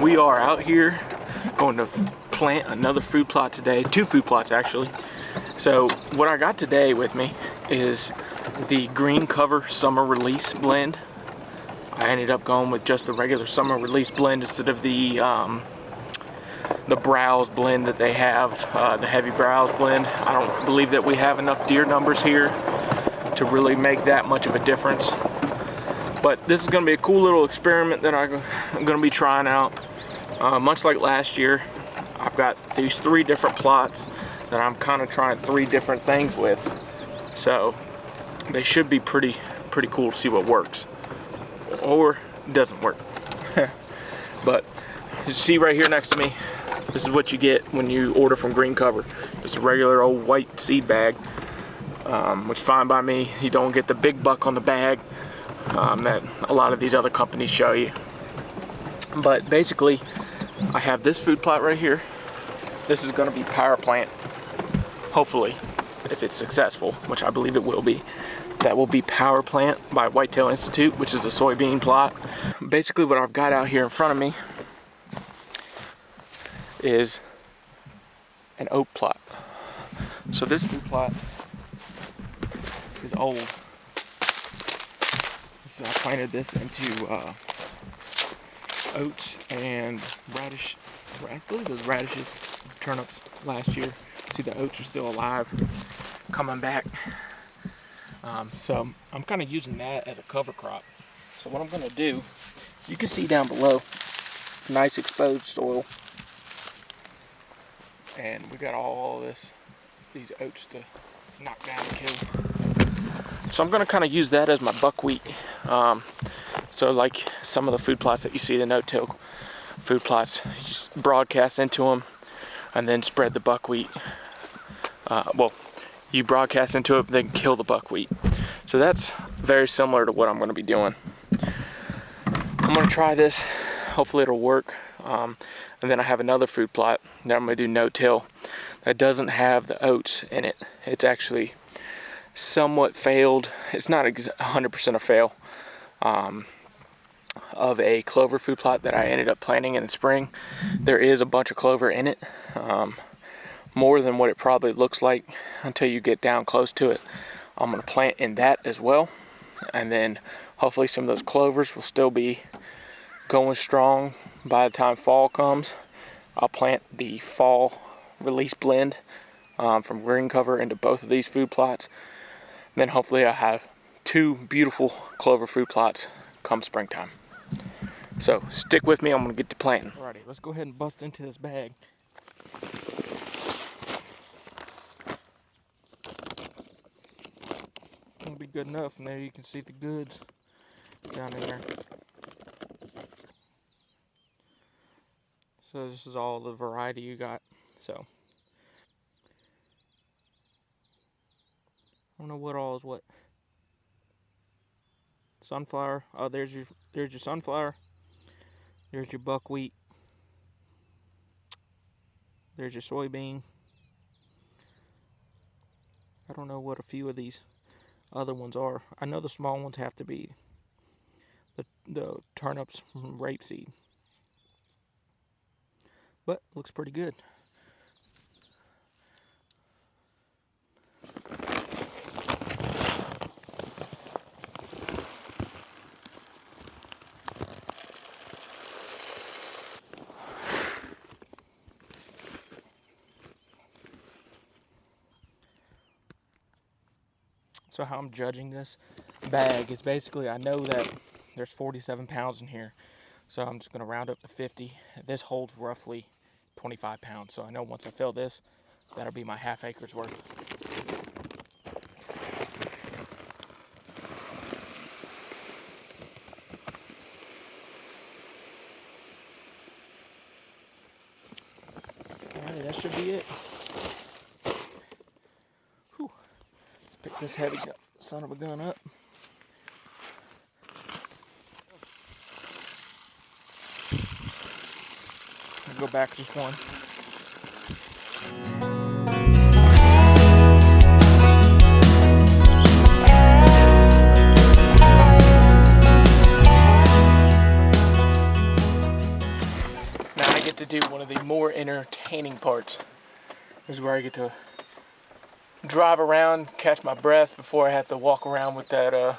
we are out here going to plant another food plot today, 2 food plots actually. So what I got today with me is the green cover summer release blend. I ended up going with just the regular summer release blend instead of the browse blend that they have, the heavy browse blend. I don't believe that we have enough deer numbers here to really make that much of a difference. But this is going to be a cool little experiment that I'm going to be trying out. Much like last year, I've got these 3 different plots that I'm kind of trying 3 different things with. So they should be pretty cool to see what works or doesn't work. But you see right here next to me, this is what you get when you order from Green Cover. Just a regular old white seed bag, which is fine by me. You don't get the big buck on the bag that a lot of these other companies show you. But basically, I have this food plot right here. This is going to be power plant, hopefully, if it's successful, which I believe it will be. That will be Power Plant by Whitetail Institute, which is a soybean plot. Basically what I've got out here in front of me is an oat plot. So this food plot is old. So I planted this into oats and radish. I believe it was radishes, turnips last year. See, the oats are still alive, coming back. So I'm kind of using that as a cover crop. So what I'm going to do, you can see down below, nice exposed soil. And we got all these oats to knock down and kill. So I'm going to kind of use that as my buckwheat. So like some of the food plots that you see, the no-till food plots, you just broadcast into them and then spread the buckwheat. Well, you broadcast into it, then kill the buckwheat. So that's very similar to what I'm going to be doing. I'm going to try this. Hopefully it'll work. And then I have another food plot that I'm going to do no-till that doesn't have the oats in it. It's actually somewhat failed. It's not 100% a fail of a clover food plot that I ended up planting in the spring. There is a bunch of clover in it. More than what it probably looks like until you get down close to it. I'm going to plant in that as well, and then hopefully some of those clovers will still be going strong by the time fall comes. I'll plant the fall release blend from Green Cover into both of these food plots. And then hopefully I'll have 2 beautiful clover food plots come springtime. So stick with me, I'm going to get to planting. Alrighty, let's go ahead and bust into this bag. It'll be good enough, and there you can see the goods down in there. So this is all the variety you got. So I don't know what all is what. Sunflower. Oh, there's your sunflower. There's your buckwheat. There's your soybean. I don't know what a few of these other ones are. I know the small ones have to be the turnips from rapeseed. But looks pretty good. So how I'm judging this bag is basically, I know that there's 47 pounds in here. So I'm just going to round up to 50. This holds roughly 25 pounds. So I know once I fill this, that'll be my half acre's worth. Alright, that should be it. Whew. Let's pick this heavy son of a gun up. I'll go back just one. entertaining parts. This is where I get to drive around, catch my breath before I have to walk around with that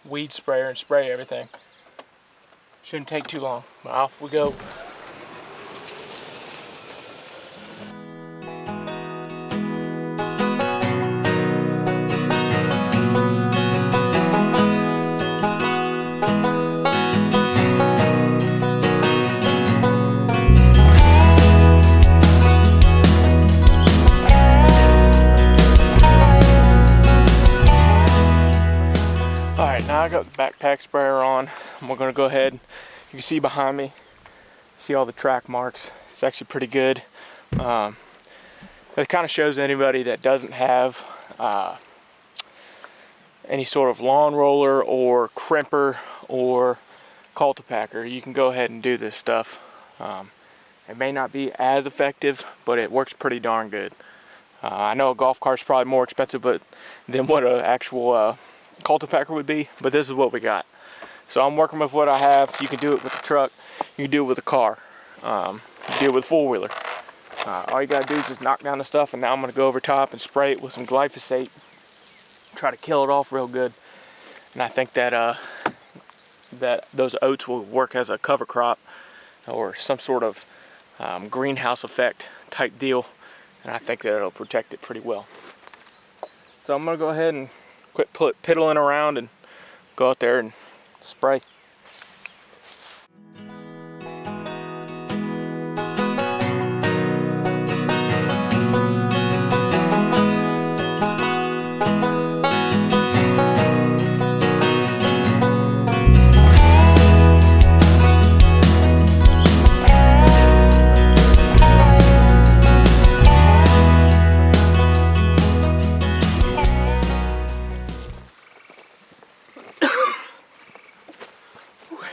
weed sprayer and spray everything. Shouldn't take too long, but off we go. Alright, now I got the backpack sprayer on. We're going to go ahead. You can see behind me, see all the track marks. It's actually pretty good. It kind of shows anybody that doesn't have any sort of lawn roller or crimper or cultipacker. You can go ahead and do this stuff. It may not be as effective, but it works pretty darn good. I know a golf cart's probably more expensive than what an actual cultipacker would be, but this is what we got. So I'm working with what I have. You can do it with a truck, you can do it with a car, you can do it with a four-wheeler. All you gotta do is just knock down the stuff, and now I'm gonna go over top and spray it with some glyphosate, try to kill it off real good. And I think that those oats will work as a cover crop or some sort of greenhouse effect type deal, and I think that it'll protect it pretty well. So I'm gonna go ahead and quit piddling around and go out there and spray.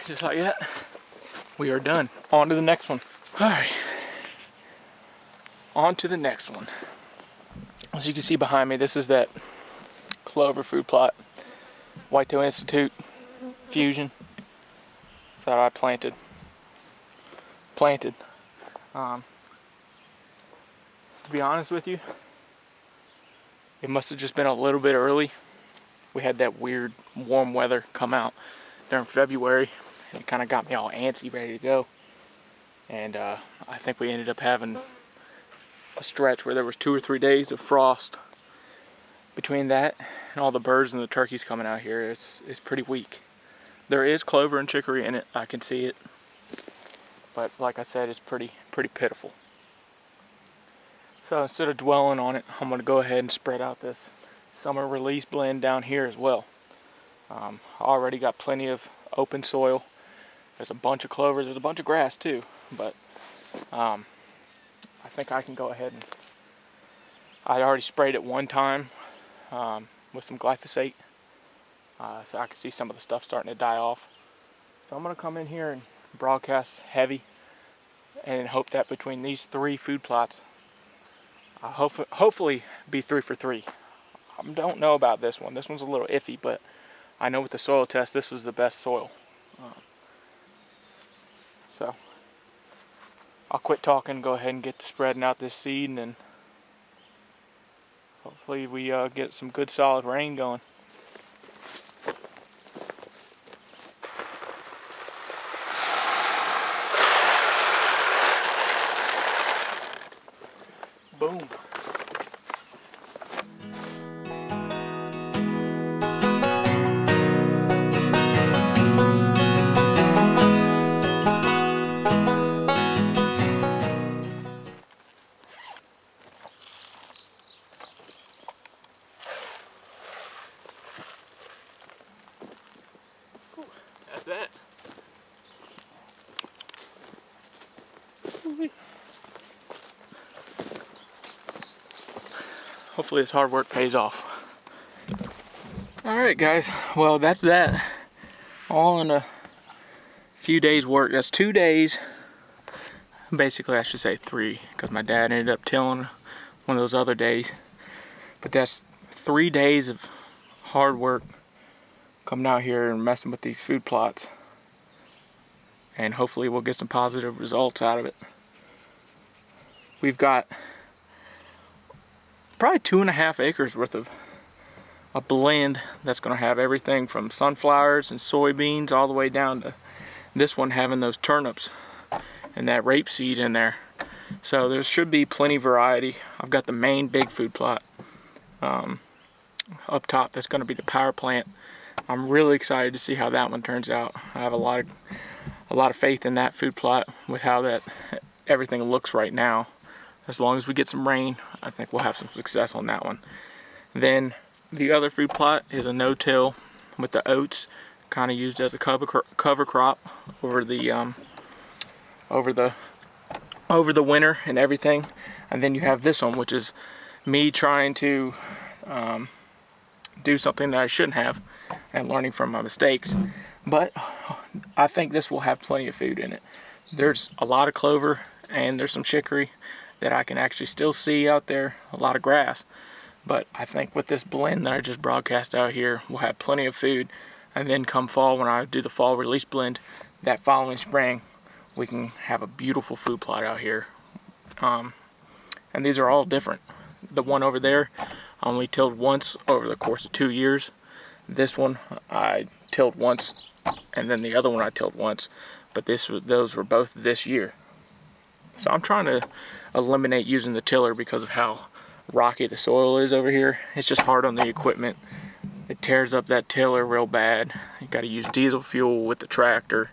Just like that, we are done. On to the next one. All right, on to the next one. As you can see behind me, this is that clover food plot, Whitetail Institute Fusion that I planted. To be honest with you, it must have just been a little bit early. We had that weird warm weather come out during February. It kind of got me all antsy, ready to go. And I think we ended up having a stretch where there was 2 or 3 days of frost. Between that and all the birds and the turkeys coming out here, it's pretty weak. There is clover and chicory in it, I can see it. But like I said, it's pretty pitiful. So instead of dwelling on it, I'm going to go ahead and spread out this summer release blend down here as well. I already got plenty of open soil. There's a bunch of clover, there's a bunch of grass too, but I think I can go ahead and, I already sprayed it one time with some glyphosate, so I can see some of the stuff starting to die off. So I'm going to come in here and broadcast heavy and hope that between these 3 food plots, I'll hopefully be 3 for 3. I don't know about this one. This one's a little iffy, but I know with the soil test, this was the best soil. So I'll quit talking, go ahead and get to spreading out this seed, and then hopefully we get some good solid rain going. Boom. That's that. Hopefully this hard work pays off. Alright guys, well that's that. All in a few days work. That's 2 days. Basically I should say 3, because my dad ended up tilling one of those other days. But that's 3 days of hard work coming out here and messing with these food plots, and hopefully we'll get some positive results out of it. we've got probably 2.5 acres worth of a blend that's going to have everything from sunflowers and soybeans all the way down to this one having those turnips and that rapeseed in there. So there should be plenty of variety. I've got the main big food plot up top that's going to be the power plant. I'm really excited to see how that one turns out. I have a lot of faith in that food plot with how that everything looks right now. As long as we get some rain, I think we'll have some success on that one. Then the other food plot is a no-till with the oats, kind of used as a cover crop over the winter and everything. And then you have this one, which is me trying to do something that I shouldn't have and learning from my mistakes. But I think this will have plenty of food in it. There's a lot of clover and there's some chicory that I can actually still see out there, a lot of grass. But I think with this blend that I just broadcast out here, we'll have plenty of food. And then come fall, when I do the fall release blend, that following spring, we can have a beautiful food plot out here. And these are all different. The one over there, I only tilled once over the course of 2 years. This one, I tilled once, and then the other one I tilled once. But those were both this year. So I'm trying to eliminate using the tiller because of how rocky the soil is over here. It's just hard on the equipment. It tears up that tiller real bad. You got to use diesel fuel with the tractor.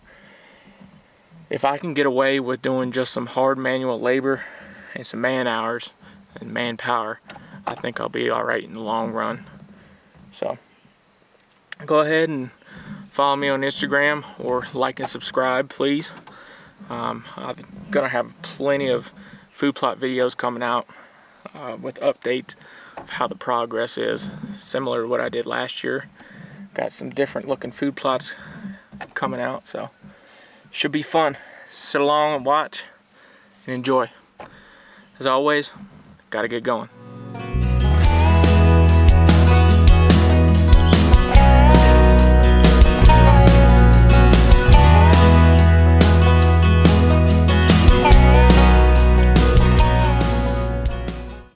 If I can get away with doing just some hard manual labor and some man hours and manpower, I think I'll be alright in the long run. So go ahead and follow me on Instagram or like and subscribe, please. I'm gonna have plenty of food plot videos coming out with updates of how the progress is, similar to what I did last year. Got some different looking food plots coming out, so should be fun. Sit along and watch and enjoy. As always, gotta get going.